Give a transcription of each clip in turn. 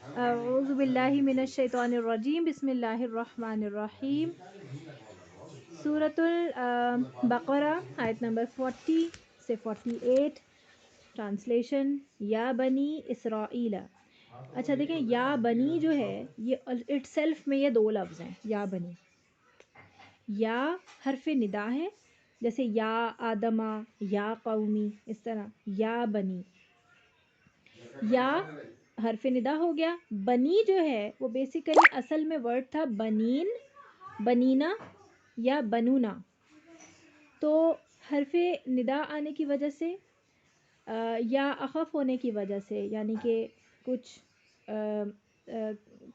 اعوذ باللہ من الشیطان الرجیم، بسم اللہ الرحمن الرحیم۔ سورۃ البقرہ آیت نمبر 40 سے 48، ٹرانسلیشن یا بنی اسرائیل۔ اچھا دیکھیں، یا بنی جو ہے یہ اٹ سیلف میں یہ دو لفظ ہیں، یا بنی۔ یا حرف ندا ہے، جیسے یا آدمہ، یا قومی، اس طرح یا بنی۔ یا حرف ندا ہو گیا۔ بنی جو ہے وہ بیسیکلی اصل میں ورڈ تھا بنین، بنینا یا بنونا۔ تو حرف ندا آنے کی وجہ سے یا اخف ہونے کی وجہ سے، یعنی کہ کچھ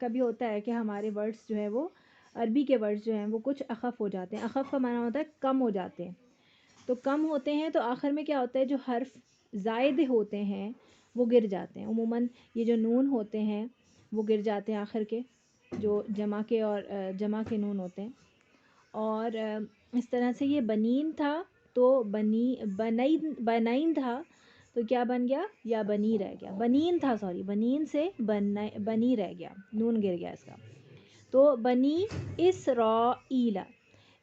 کبھی ہوتا ہے کہ ہمارے ورڈز جو ہیں وہ عربی کے ورڈز جو ہیں وہ کچھ اخف ہو جاتے ہیں۔ اخف کا معنی ہوتا ہے کم ہو جاتے ہیں۔ تو کم ہوتے ہیں تو آخر میں کیا ہوتا ہے، جو حرف زائد ہوتے ہیں وہ گر جاتے ہیں۔ عموماً یہ جو نون ہوتے ہیں وہ گر جاتے ہیں آخر کے، جو جمع کے اور جمع کے نون ہوتے ہیں۔ اور اس طرح سے یہ بنین تھا تو بنین تھا تو کیا بن گیا، یا بنی رہ گیا۔ بنین تھا، سوری، بنین سے بنی رہ گیا، نون گر گیا اس کا۔ تو بنی اسرائیل،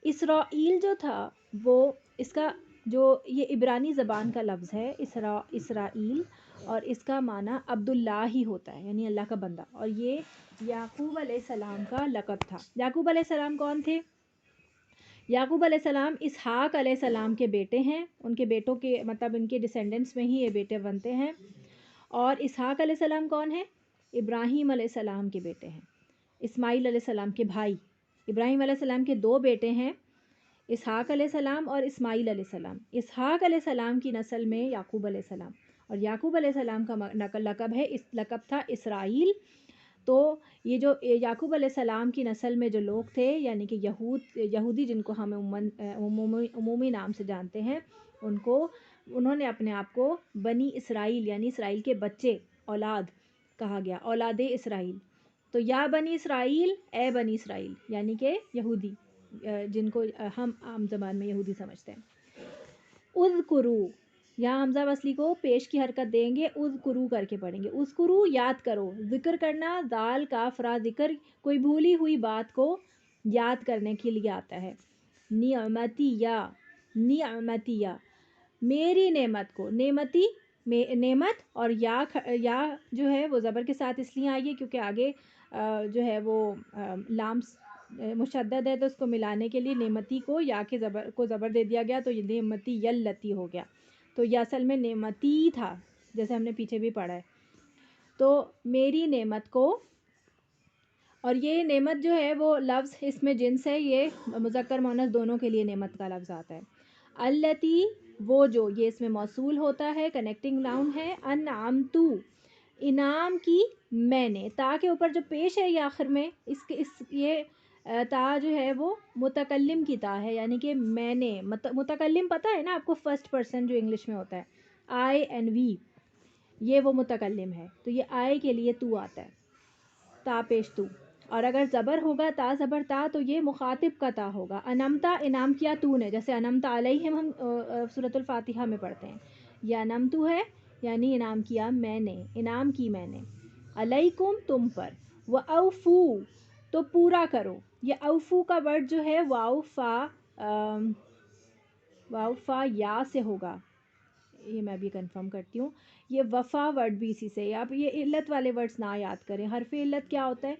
اسرائیل جو تھا وہ اس کا جو یہ عبرانی زبان کا لفظ ہے اسرائیل، اور اس کا معنی عبداللہ ہی ہوتا ہے، یعنی اللہ کا بندہ۔ اور یہ یعقوب علیہ السلام کا لقب تھا۔ یعقوب علیہ السلام کون تھے؟ یعقوب علیہ السلام اسحاق علیہ السلام کے بیٹے ہیں، ان کے بیٹوں کے مطلب ان کے ڈیسینڈنٹس میں ہی یہ بیٹے بنتے ہیں۔ اور اسحاق علیہ السلام کون ہیں؟ ابراہیم علیہ السلام کے بیٹے ہیں، اسماعیل علیہ السلام کے بھائی۔ ابراہیم علیہ السلام کے دو بیٹے ہیں، اسحاق علیہ السلام اور اسماعیل علیہ السلام۔ اسحاق علیہ السلام کی نسل میں یعقوب علیہ السلام، اور یعقوب علیہ السلام کا لقب ہے، اس لقب تھا اسرائیل۔ تو یہ جو یعقوب علیہ السلام کی نسل میں جو لوگ تھے، یعنی کہ یہودی جن کو ہم عمومی نام سے جانتے ہیں، انہوں نے اپنے آپ کو بنی اسرائیل یعنی اسرائیل کے بچے، اولاد کہا گیا، اولاد اسرائیل۔ تو یا بنی اسرائیل، اے بنی اسرائیل، یعنی کہ یہودی، جن کو ہم عام زبان میں یہودی سمجھتے ہیں۔ اذکرو، یہاں حمزہ وصلی کو پیش کی حرکت دیں گے، اذکرو کر کے پڑھیں گے۔ اذکرو یاد کرو، ذکر کرنا، دال کاف را ذکر، کوئی بھولی ہوئی بات کو یاد کرنے کے لیے آتا ہے۔ نعمتیہ، نعمتیہ، میری نعمت کو، نعمتی نعمت، اور یا جو ہے وہ زبر کے ساتھ اس لیے آئی ہے کیونکہ آگے جو ہے وہ لام مشدد ہے، تو اس کو ملانے کے لیے نعمتی کو یا کے زبر دے دیا گیا، تو یہ نعمتی یلتی ہو گیا۔ تو یہ اصل میں نعمتی تھا، جیسے ہم نے پیچھے بھی پڑھا ہے۔ تو میری نعمت کو، اور یہ نعمت جو ہے وہ لفظ اس میں جنس ہے، یہ مذکر مؤنث دونوں کے لیے نعمت کا لفظ آتا ہے۔ التی، وہ جو، یہ اس میں موصول ہوتا ہے، کنیکٹنگ ناؤن ہے۔ انعمتو، انعام کی میں نے، تا کے اوپر جو پیش ہے یہ آخر میں یہ تا جو ہے وہ متکلم کی تا ہے، یعنی کہ میں نے، متکلم پتہ ہے نا آپ کو، فرسٹ پرسن جو انگلش میں ہوتا ہے، آئی اینڈ وی، یہ وہ متکلم ہے۔ تو یہ آئی کے لیے تو آتا ہے، تا پیش تو، اور اگر زبر ہوگا تا زبر تا تو یہ مخاطب کا تا ہوگا۔ انمتا، انعام کیا تو نے، جیسے انمتا علیہم ہم سورۃ الفاتحہ میں پڑھتے ہیں، یہ انمتو ہے یعنی انعام کیا میں نے، انعام کی میں نے، علیکم تم پر، وَأَوْفُو، تو پورا کرو۔ یہ اوفو کا ورڈ جو ہے واو فا یا سے ہوگا، یہ میں بھی کنفرم کرتی ہوں۔ یہ وفا ورڈ بھی اسی سے، آپ یہ علت والے ورڈز نہ یاد کریں۔ حرف علت کیا ہوتا ہے،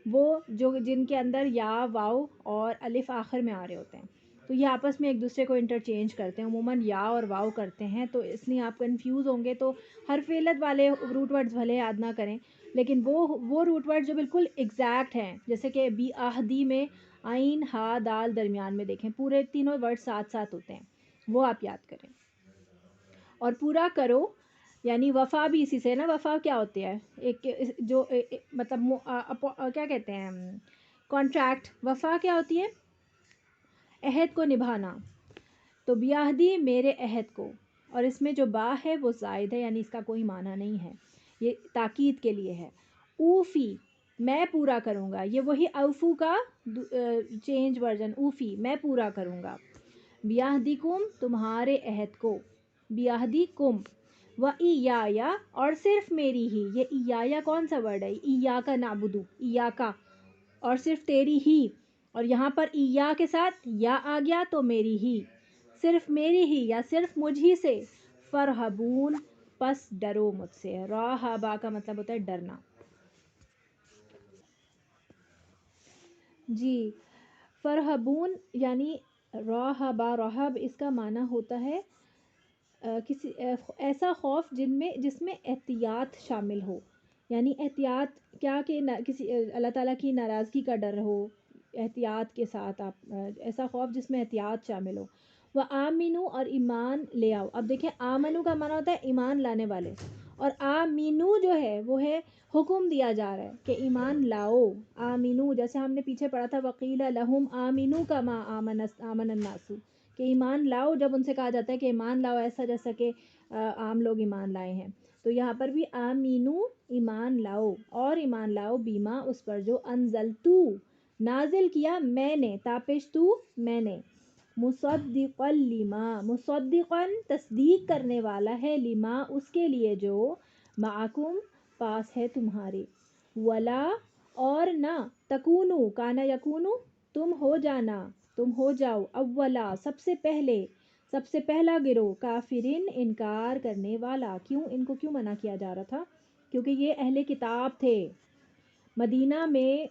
وہ جو جن کے اندر یا، واو اور الف آخر میں آ رہے ہوتے ہیں، تو یہ آپس میں ایک دوسرے کو انٹرچینج کرتے ہیں، عموماً یا اور واو کرتے ہیں، تو اس لیے آپ کنفیوز ہوں گے۔ تو حرف علت والے روٹ ورڈز بھلے یاد نہ کریں، لیکن وہ روٹ ورڈ جو بالکل ایگزیکٹ ہیں، جیسے کہ بی آہدی میں عین ہا دال درمیان میں دیکھیں، پورے تینوں ورڈ ساتھ ساتھ ہوتے ہیں، وہ آپ یاد کریں۔ اور پورا کرو یعنی وفا بھی اسی سے نا، وفا کیا ہوتی ہے، ایک جو مطلب کیا کہتے ہیں، کانٹریکٹ، وفا کیا ہوتی ہے، عہد کو نبھانا۔ تو بیاہدی، میرے عہد کو، اور اس میں جو با ہے وہ زائد ہے، یعنی اس کا کوئی معنی نہیں ہے، یہ تاکید کے لیے ہے۔ اوفی، میں پورا کروں گا، یہ وہی اوفو کا چینج ورژن، اوفی، میں پورا کروں گا۔ بیاہدی کم، تمہارے عہد کو، بیاہدی کم، وَإِيَّايَ اور صرف میری ہی. یہ ایایا کون سا ورڈ ہے؟ ایاک نعبدو، ایاکا اور صرف تیری ہی، اور یہاں پر ایا کے ساتھ یا آ گیا تو میری ہی، صرف میری ہی یا صرف مجھ ہی سے. فرحبون پس ڈرو مجھ سے. راہبا کا مطلب ہوتا ہے ڈرنا. جی فرحبون یعنی راہبا، راہب اس کا معنی ہوتا ہے کسی ایسا خوف جس میں احتیاط شامل ہو. یعنی احتیاط کیا کہ کسی اللہ تعالیٰ کی ناراضگی کا ڈر ہو، احتیاط کے ساتھ آپ ایسا خوف جس میں احتیاط شامل ہو. وہ آمینو اور ایمان لے آؤ. اب دیکھیں آمنو کا معنی ہوتا ہے ایمان لانے والے، اور آمینو جو ہے وہ ہے حکم دیا جا رہا ہے کہ ایمان لاؤ. آمینو جیسے ہم نے پیچھے پڑھا تھا وقیل لہم آمینو کما آمن الناس، کہ ایمان لاؤ. جب ان سے کہا جاتا ہے کہ ایمان لاؤ ایسا جیسا کہ عام لوگ ایمان لائے ہیں، تو یہاں پر بھی آمینو ایمان لاؤ، اور ایمان لاؤ بیما اس پر جو انزلتو نازل کیا میں نے، تاپشتو میں نے، مصدقا لما مصدقا تصدیق کرنے والا ہے، لما اس کے لیے جو معکم پاس ہے تمہارے، ولا اور نہ تکونو کانا یکونو تم ہو جانا، تم ہو جاؤ، اولا سب سے پہلے، سب سے پہلا گروہ کافرین انکار کرنے والا. کیوں ان کو کیوں منع کیا جا رہا تھا؟ کیونکہ یہ اہل کتاب تھے. مدینہ میں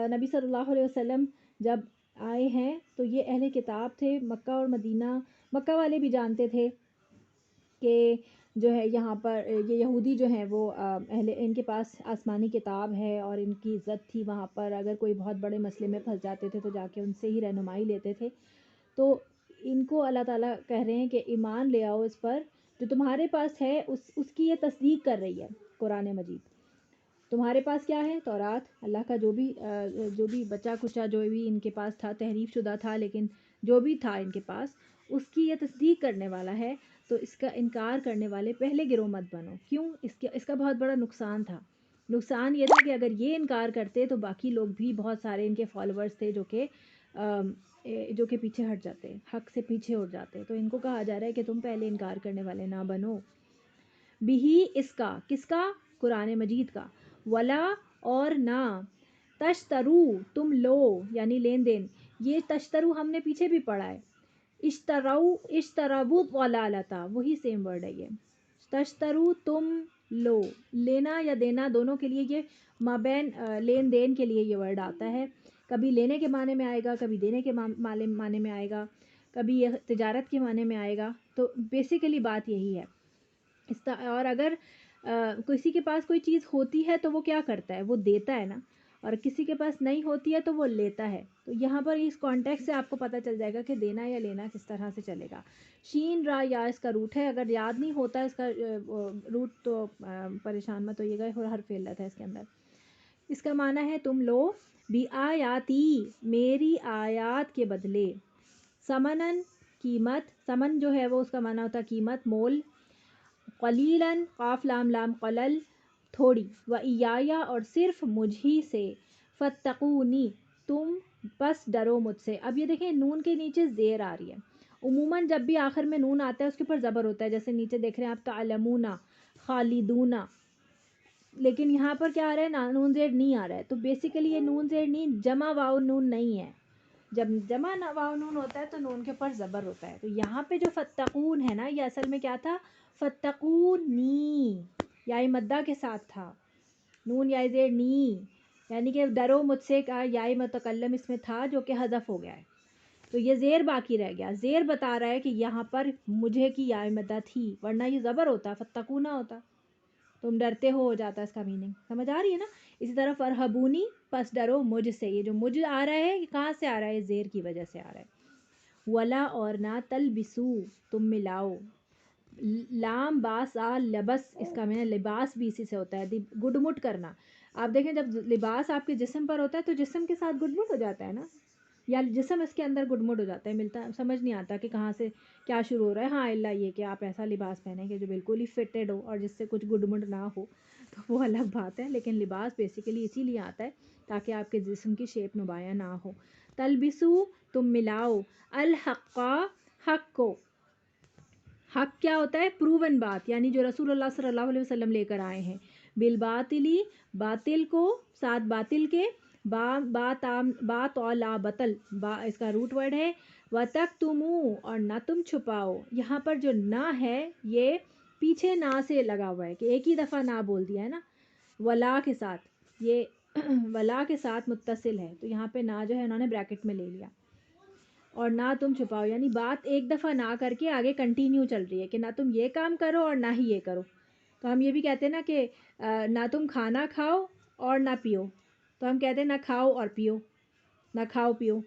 نبی صلی اللہ علیہ وسلم جب آئے ہیں تو یہ اہل کتاب تھے. مکہ اور مدینہ، مکہ والے بھی جانتے تھے کہ جو ہے یہاں پر یہ یہودی جو ہیں وہ ان کے پاس آسمانی کتاب ہے اور ان کی عزت تھی وہاں پر. اگر کوئی بہت بڑے مسئلے میں پھنس جاتے تھے تو جا کے ان سے ہی رہنمائی لیتے تھے. تو ان کو اللہ تعالیٰ کہہ رہے ہیں کہ ایمان لے آؤ اس پر جو تمہارے پاس ہے، اس کی یہ تصدیق کر رہی ہے قرآن مجید. تمہارے پاس کیا ہے؟ تورات، اللہ کا جو بھی بچا کچا جو بھی ان کے پاس تھا، تحریف شدہ تھا لیکن جو بھی تھا ان کے پاس، اس کی یہ تصدیق کرنے والا ہے. تو اس کا انکار کرنے والے پہلے گروہ مت بنو. کیوں؟ اس کا بہت بڑا نقصان تھا. نقصان یہ تھا کہ اگر یہ انکار کرتے تو باقی لوگ بھی بہت سارے ان کے فالوورز تھے جو کہ پیچھے ہٹ جاتے، حق سے پیچھے ہٹ جاتے. تو ان کو کہا جا رہا ہے کہ تم پہلے انکار کرنے والے نہ بنو. بھی اس کا، کس کا؟ قرآن مجید کا. ولا اور نہ تشترو تم لو یعنی لین دین. یہ تشترو ہم نے پیچھے بھی پڑھا ہے. اشترو ضلالتا، وہی سیم ورڈ ہے یہ. تشترو تم لو، لینا یا دینا دونوں کے لیے یہ مابین لین دین کے لیے یہ ورڈ آتا ہے. کبھی لینے کے معنی میں آئے گا، کبھی دینے کے معنی میں آئے گا، کبھی یہ تجارت کے معنی میں آئے گا. تو بیسیکلی بات یہی ہے. اور اگر کسی کے پاس کوئی چیز ہوتی ہے تو وہ کیا کرتا ہے؟ وہ دیتا ہے نا. اور کسی کے پاس نہیں ہوتی ہے تو وہ لیتا ہے. تو یہاں پر اس کانٹیکس سے آپ کو پتہ چل جائے گا کہ دینا یا لینا کس طرح سے چلے گا. شین را یا اس کا روٹ ہے. اگر یاد نہیں ہوتا اس کا روٹ تو پریشان مت ہوئیے گا، حرف علت ہے اس کے اندر. اس کا معنی ہے تم لو بی آیاتی میری آیات کے بدلے، سمنن قیمت، سمن جو ہے وہ اس کا معنی ہوتا ہے قیمت، مول. قلیلاً قاف لام لام قلل تھوڑی. و ایایا اور صرف مجھ ہی سے. فتقونی تم بس ڈرو مجھ سے. اب یہ دیکھیں نون کے نیچے زیر آ رہی ہے. عموماً جب بھی آخر میں نون آتا ہے اس کے اوپر زبر ہوتا ہے، جیسے نیچے دیکھ رہے ہیں آپ تعلمون، خالدون. لیکن یہاں پر کیا آ رہا ہے؟ نون زیر نہیں آ رہا ہے. تو بیسیکلی یہ نون زیر نہیں، جمع واو نون نہیں ہے. جب جمع واو نون ہوتا ہے تو نون کے اوپر زبر ہوتا ہے. تو یہاں پہ جو فتقون ہے نا، یہ اصل میں کیا تھا؟ فتقونی، یائے مدہ کے ساتھ تھا. نون یائے زیر نی، یعنی کہ ڈرو مجھ سے کا یائے متکلم اس میں تھا جو کہ حذف ہو گیا ہے. تو یہ زیر باقی رہ گیا. زیر بتا رہا ہے کہ یہاں پر مجھے کی یائے مدہ تھی، ورنہ یہ زبر ہوتا، فتقونہ ہوتا، تم ڈرتے ہو جاتا اس کا میننگ. سمجھ آ رہی ہے نا؟ اسی طرح فرحبونی پس ڈرو مجھ سے. یہ جو مجھ آ رہا ہے یہ کہاں سے آ رہا ہے؟ زیر کی وجہ سے آ رہا ہے. ولا اور نہ تلبسو تم ملاؤ. لام باس آ لبس، اس کا معنی لباس بھی اسی سے ہوتا ہے، گڈ مٹ کرنا. آپ دیکھیں جب لباس آپ کے جسم پر ہوتا ہے تو جسم کے ساتھ گڈ مٹ ہو جاتا ہے نا، یا جسم اس کے اندر گڈ مٹ ہو جاتا ہے، ملتا سمجھ نہیں آتا کہ کہاں سے کیا شروع ہو رہا ہے. ہاں اللہ یہ کہ آپ ایسا لباس پہنیں کہ جو بالکل ہی فٹڈ ہو اور جس سے کچھ گڈ مٹ نہ ہو تو وہ الگ بات ہے. لیکن لباس بیسیکلی اسی لیے آتا ہے تاکہ آپ کے جسم کی شیپ نمایاں نہ ہو. تلبسو تم ملاؤ، الحق حق کو، حق کیا ہوتا ہے؟ پروون بات، یعنی جو رسول اللہ صلی اللہ علیہ وسلم لے کر آئے ہیں. بالباطلی، باطل کو، ساتھ باطل کے. با تو لا بطل، با اس کا روٹ ورڈ ہے. وَتَكْتُمُوا، اور نہ تم چھپاؤ. یہاں پر جو نہ ہے یہ پیچھے نہ سے لگا ہوا ہے کہ ایک ہی دفعہ نہ بول دیا ہے نا، ولا کے ساتھ، یہ ولا کے ساتھ متصل ہے، تو یہاں پہ نہ جو ہے انہوں نے بریکٹ میں لے لیا. اور نہ تم چھپاؤ، یعنی بات ایک دفعہ نہ کر کے آگے کنٹینیو چل رہی ہے کہ نہ تم یہ کام کرو اور نہ ہی یہ کرو. تو ہم یہ بھی کہتے ہیں نا کہ نہ تم کھانا کھاؤ اور نہ پیو، تو ہم کہتے ہیں نہ کھاؤ اور پیو، نہ کھاؤ پیو،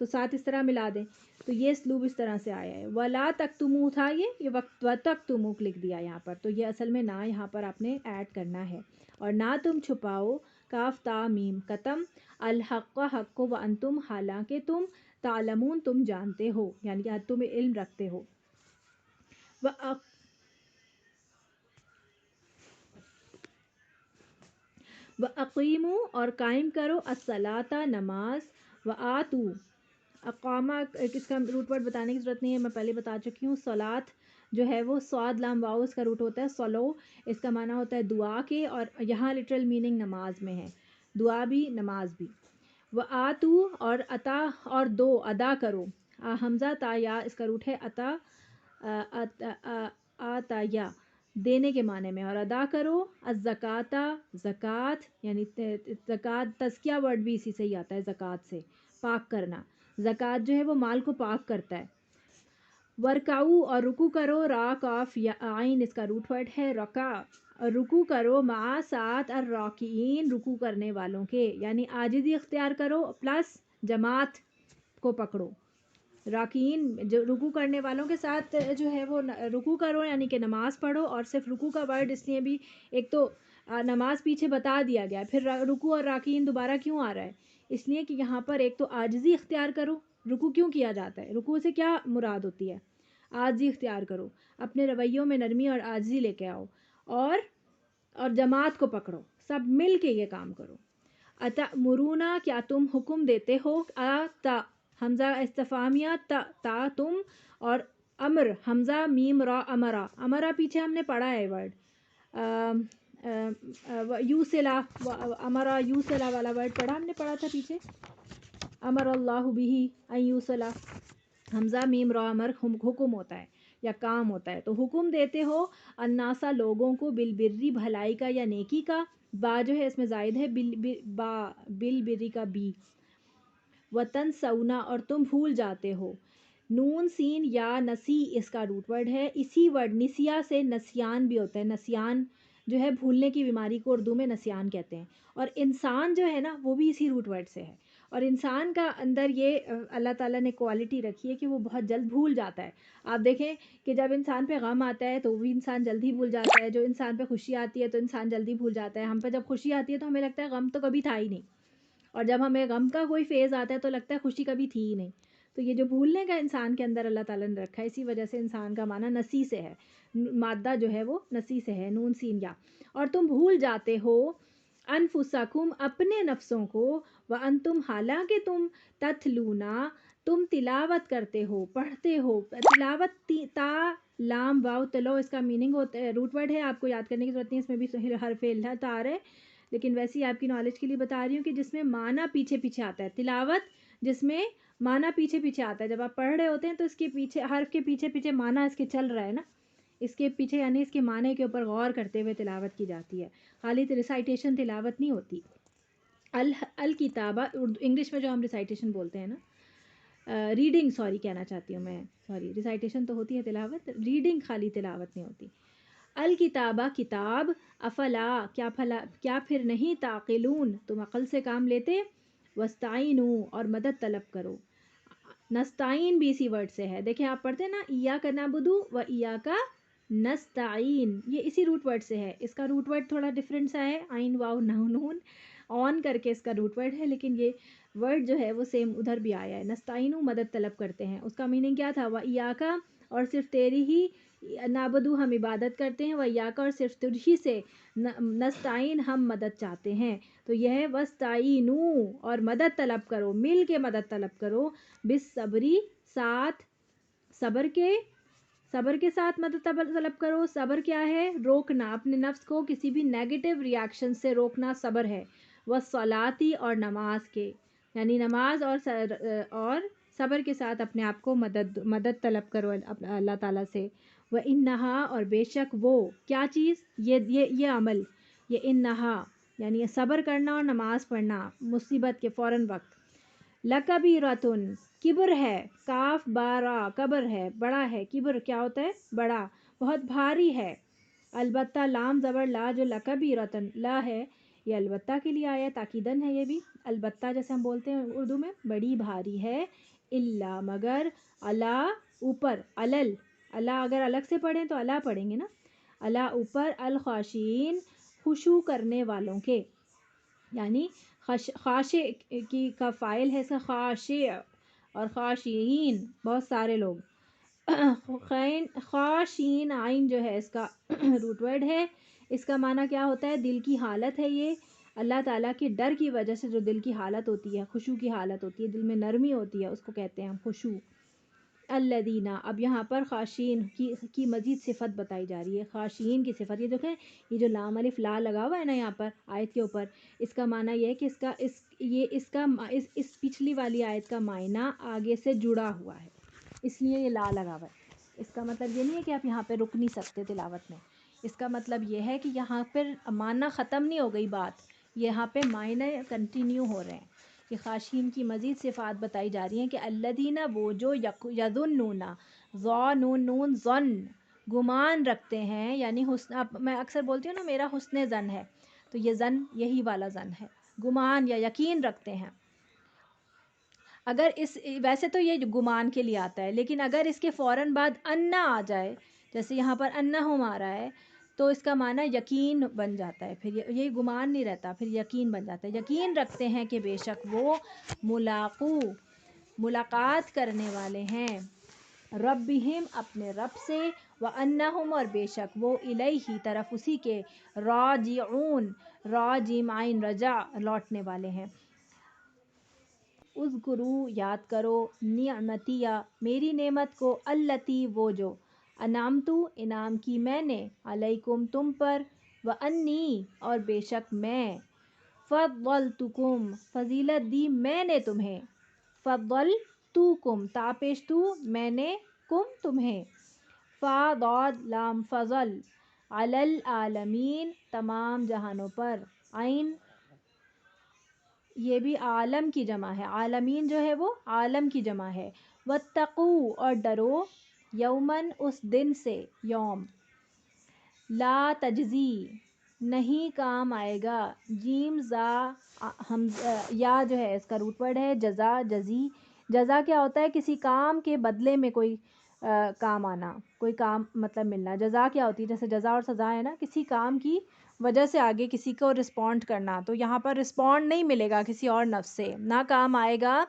تو ساتھ اس طرح ملا دیں. تو یہ اسلوب اس طرح سے آیا ہے. ولا تکتمو تھا یہ وقت و تکتمو لکھ دیا یہاں پر، تو یہ اصل میں نہ یہاں پر آپ نے ایڈ کرنا ہے. اور نہ تم چھپاؤ، کاف تا میم قتم، الحق حق کو، وانتم حالانکہ تم، تعلمون تم جانتے ہو، یعنی کہ تم علم رکھتے ہو. وَأَقِیمُوا، اور قائم کرو، الصَّلَاةَ نماز، وَآتُوا، اقامہ اس کا روٹ ورڈ بتانے کی ضرورت نہیں ہے، میں پہلے بتا چکی ہوں. صلات جو ہے وہ صاد لام واو اس کا روٹ ہوتا ہے. صلو اس کا معنی ہوتا ہے دعا کے، اور یہاں لٹرل میننگ نماز میں ہے، دعا بھی نماز بھی. وَآتُوا، اور عطا اور دو، ادا کرو. حمزہ تا یا اس کا روٹ ہے عطا، آتایا دینے کے معنی میں، اور ادا کرو. الزکاۃ، زکوٰۃ، یعنی زکوٰۃ تزکیہ ورڈ بھی اسی سے ہی آتا ہے، زکوٰۃ سے پاک کرنا. زکوٰۃ جو ہے وہ مال کو پاک کرتا ہے. ورکعو، اور رکو کرو، را کاف یا عین اس کا روٹ ورڈ ہے رکع، اور رکو کرو، مع ساتھ، الراکعین رکو کرنے والوں کے، یعنی عاجزی اختیار کرو پلس جماعت کو پکڑو. راکعین جو رکوع کرنے والوں کے ساتھ جو ہے وہ رکوع کرو، یعنی کہ نماز پڑھو. اور صرف رکوع کا ورڈ اس لیے بھی، ایک تو نماز پیچھے بتا دیا گیا، پھر رکوع اور راکعین دوبارہ کیوں آ رہا ہے؟ اس لیے کہ یہاں پر ایک تو عاجزی اختیار کرو. رکوع کیوں کیا جاتا ہے؟ رکوع سے کیا مراد ہوتی ہے؟ عاجزی اختیار کرو، اپنے رویوں میں نرمی اور عاجزی لے کے آؤ، اور جماعت کو پکڑو، سب مل کے یہ کام کرو. اتأمرونا، کیا تم حکم دیتے ہو، تا حمزہ استفہامیہ، تا تم، اور امر حمزہ میم را امرا، امرا پیچھے ہم نے پڑھا ہے ورڈ، یوسلا، امرا یوسلا والا ورڈ پڑھا ہم نے، پڑھا تھا پیچھے، امر اللہ بہ ان یوسلا، حمزہ میم را امر حکم ہوتا ہے یا کام ہوتا ہے. تو حکم دیتے ہو الناسا لوگوں کو، بالبری بھلائی کا یا نیکی کا، با جو ہے اس میں زائد ہے، بالبری کا بی. وطن سونا، اور تم بھول جاتے ہو. نون سین یا نسی اس کا روٹ ورڈ ہے. اسی ورڈ نسیہ سے نسیان بھی ہوتا ہے، نسیان جو ہے بھولنے کی بیماری کو اردو میں نسیان کہتے ہیں. اور انسان جو ہے نا وہ بھی اسی روٹ ورڈ سے ہے. اور انسان کا اندر یہ اللہ تعالیٰ نے کوالٹی رکھی ہے کہ وہ بہت جلد بھول جاتا ہے. آپ دیکھیں کہ جب انسان پہ غم آتا ہے تو بھی انسان جلدی بھول جاتا ہے، جو انسان پہ خوشی آتی ہے تو انسان جلدی بھول جاتا ہے. ہم پہ جب خوشی آتی ہے تو ہمیں لگتا ہے غم تو کبھی تھا ہی نہیں، اور جب ہمیں غم کا کوئی فیز آتا ہے تو لگتا ہے خوشی کبھی تھی ہی نہیں. تو یہ جو بھولنے کا انسان کے اندر اللہ تعالیٰ نے رکھا ہے، اسی وجہ سے انسان کا معنی نسی سے ہے، مادہ جو ہے وہ نسی سے ہے، نون سین یا. اور تم بھول جاتے ہو انفسکم اپنے نفسوں کو، وانتم حالانکہ تم تتلونا تم تلاوت کرتے ہو، پڑھتے ہو. تلاوت تا لام واو تلو اس کا میننگ ہوتا ہے، روٹ ورڈ ہے، آپ کو یاد کرنے کی ضرورت نہیں، اس میں بھی حرف علت آ رہا ہے، لیکن ویسے ہی آپ کی نالج کے لیے بتا رہی ہوں کہ جس میں معنی پیچھے پیچھے آتا ہے. تلاوت جس میں معنی پیچھے پیچھے آتا ہے، جب آپ پڑھ رہے ہوتے ہیں تو اس کے پیچھے حرف کے پیچھے پیچھے معنی اس کے چل رہا ہے نا، اس کے پیچھے یعنی اس کے معنی کے اوپر غور کرتے ہوئے تلاوت کی جاتی ہے، خالی ریسائٹیشن تلاوت نہیں ہوتی. الکتابہ انگلش میں جو ہم ریسائٹیشن بولتے ہیں نا، ریڈنگ سوری کہنا چاہتی ہوں میں، سوری ریسائٹیشن تو ہوتی ہے تلاوت، ریڈنگ خالی تلاوت نہیں ہوتی. الکتابہ کتاب، افلا کیا پھر نہیں، تعقلون تم عقل سے کام لیتے. وستعینوا اور مدد طلب کرو. نستعین بھی اسی ورڈ سے ہے، دیکھیں آپ پڑھتے ہیں نا ایاک نعبد و ایاک نستعین، یہ اسی روٹ ورڈ سے ہے. اس کا روٹ ورڈ تھوڑا ڈفرینٹ سا ہے، عین واو نون آن کر کے اس کا روٹ ورڈ ہے، لیکن یہ ورڈ جو ہے وہ سیم ادھر بھی آیا ہے. نستعین مدد طلب کرتے ہیں، اس کا میننگ کیا تھا؟ و ایاک، اور صرف تیری ہی، نعبدو ہم عبادت کرتے ہیں، و ایاک اور صرف تجھی سے، نستعین ہم مدد چاہتے ہیں. تو یہ ہے وستعینوا اور مدد طلب کرو، مل کے مدد طلب کرو، بالصبری ساتھ صبر کے، صبر کے ساتھ مدد طلب کرو. صبر کیا ہے؟ روکنا، اپنے نفس کو کسی بھی نیگیٹو ریاکشن سے روکنا صبر ہے. والصلاتی، اور نماز کے، یعنی نماز اور صبر کے ساتھ اپنے آپ کو مدد طلب کرو اللہ تعالیٰ سے. وَإِنَّهَا، اور بے شک وہ کیا چیز، یہ عمل، یہ انہا یعنی صبر کرنا اور نماز پڑھنا مصیبت کے فوراً وقت. لَكَبِيرَةٌ، کبر ہے، کاف بارا کبر ہے، بڑا ہے. کبر کیا ہوتا ہے؟ بڑا، بہت بھاری ہے. البتہ لام زبر لا جو لَكَبِيرَةٌ لا ہے، یہ البتہ کے لیے آیا ہے، تاکیدن ہے یہ بھی. البتہ جیسے ہم بولتے ہیں اردو میں، بڑی بھاری ہے. اللہ، مگر، اللہ اوپر، اللہ اگر الگ سے پڑھیں تو اللہ پڑھیں گے نا. اللہ اوپر، الخاشین خشوع کرنے والوں کے، یعنی خاشع کی کا فاعل ہے سے خاشع، اور خاشعین بہت سارے لوگ. خاشعین عین جو ہے اس کا روٹ ورڈ ہے. اس کا معنی کیا ہوتا ہے؟ دل کی حالت ہے. یہ اللہ تعالیٰ کے ڈر کی وجہ سے جو دل کی حالت ہوتی ہے، خشوع کی حالت ہوتی ہے، دل میں نرمی ہوتی ہے، اس کو کہتے ہیں ہم خشوع. الذین، اب یہاں پر خاشعین کی مزید صفت بتائی جا رہی ہے. خاشعین کی صفت، یہ دیکھیں یہ جو لام الف لا لگا ہوا ہے نا یہاں پر آیت کے اوپر، اس کا معنی یہ ہے کہ اس پچھلی والی آیت کا معنی آگے سے جڑا ہوا ہے، اس لیے یہ لا لگا ہوا ہے. اس کا مطلب یہ نہیں ہے کہ آپ یہاں پہ رک نہیں سکتے تلاوت میں. اس کا مطلب یہ ہے کہ یہاں پر معنی ختم نہیں ہو گئی بات، یہاں پہ معنی کنٹینیو ہو رہے ہیں. کہ خاشعین کی مزید صفات بتائی جا رہی ہیں کہ الذین، وہ جو یظنون، نون ظن، گمان رکھتے ہیں، یعنی میں اکثر بولتی ہوں نا میرا حسن ظن ہے، تو یہ ظن یہی والا ظن ہے، گمان یا یقین رکھتے ہیں. اگر ویسے تو یہ گمان کے لیے آتا ہے، لیکن اگر اس کے فوراً بعد انا آ جائے، جیسے یہاں پر انہم آ رہا ہے، تو اس کا معنی یقین بن جاتا ہے. پھر یہ گمان نہیں رہتا، پھر یقین بن جاتا ہے. یقین رکھتے ہیں کہ بے شک وہ ملاقات کرنے والے ہیں، ربہم، اپنے رب سے، وانہم، اور بے شک وہ، الیہ، طرف اسی کے، راجعون، راجم عین رجع، لوٹنے والے ہیں. اذکروا، یاد کرو، نعمتیہ، میری نعمت کو، التی، وہ جو، انعمتو، انعام کی میں نے، علیکم، تم پر، وانی، اور بے شک میں، فضلتکم، فضیلت دی میں نے تمہیں، فضلتکم، تا پیش تو، میں نے، کم، تمہیں، فا ضاد لام فضل، علی العالمین، تمام جہانوں پر، عین یہ بھی عالم کی جمع ہے، عالمین جو ہے وہ عالم کی جمع ہے. واتقوا، اور ڈرو، یومن، اس دن سے، یوم، لا تجزی، نہیں کام آئے گا، جیم زا یا جو ہے اس کا روٹ ورڈ ہے جزا، جزی. جزا کیا ہوتا ہے؟ کسی کام کے بدلے میں کوئی کام آنا، کوئی کام مطلب ملنا. جزا کیا ہوتی ہے؟ جیسے جزا اور سزا ہے نا، کسی کام کی وجہ سے آگے کسی کو رسپونڈ کرنا. تو یہاں پر رسپونڈ نہیں ملے گا کسی اور نفس سے، نہ کام آئے گا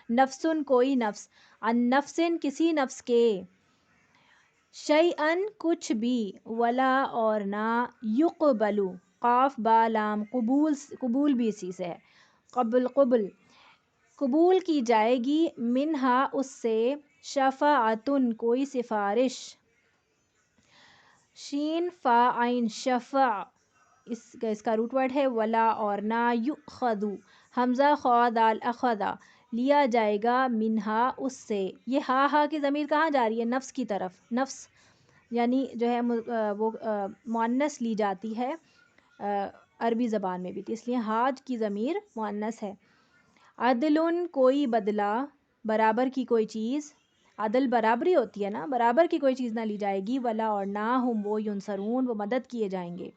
نفسن، کوئی نفس، ان نفسن، کسی نفس کے، شیئن، کچھ بھی، ولا، اور نہ، یقبلو، قاف با لام، قبول بھی اسی سے ہے، قبول کی جائے گی، منہا، اس سے، شفاعتن، کوئی سفارش، شین فا عین شفع، اس کا روٹ ورڈ ہے، ولا، اور نہ، یؤخذو، حمزہ خا دال اخذا، لیا جائے گا، منہا، اس سے. یہ ہا کی ضمیر کہاں جا رہی ہے؟ نفس کی طرف. نفس یعنی جو ہے وہ مؤنث لی جاتی ہے عربی زبان میں بھی، تو اس لیے حاج کی ضمیر مؤنث ہے. عدلن، کوئی بدلہ، برابر کی کوئی چیز، عدل برابری ہوتی ہے نا، برابر کی کوئی چیز نہ لی جائے گی. ولا، اور نہ، ہم وہ، ینصرون، وہ مدد کیے جائیں گے.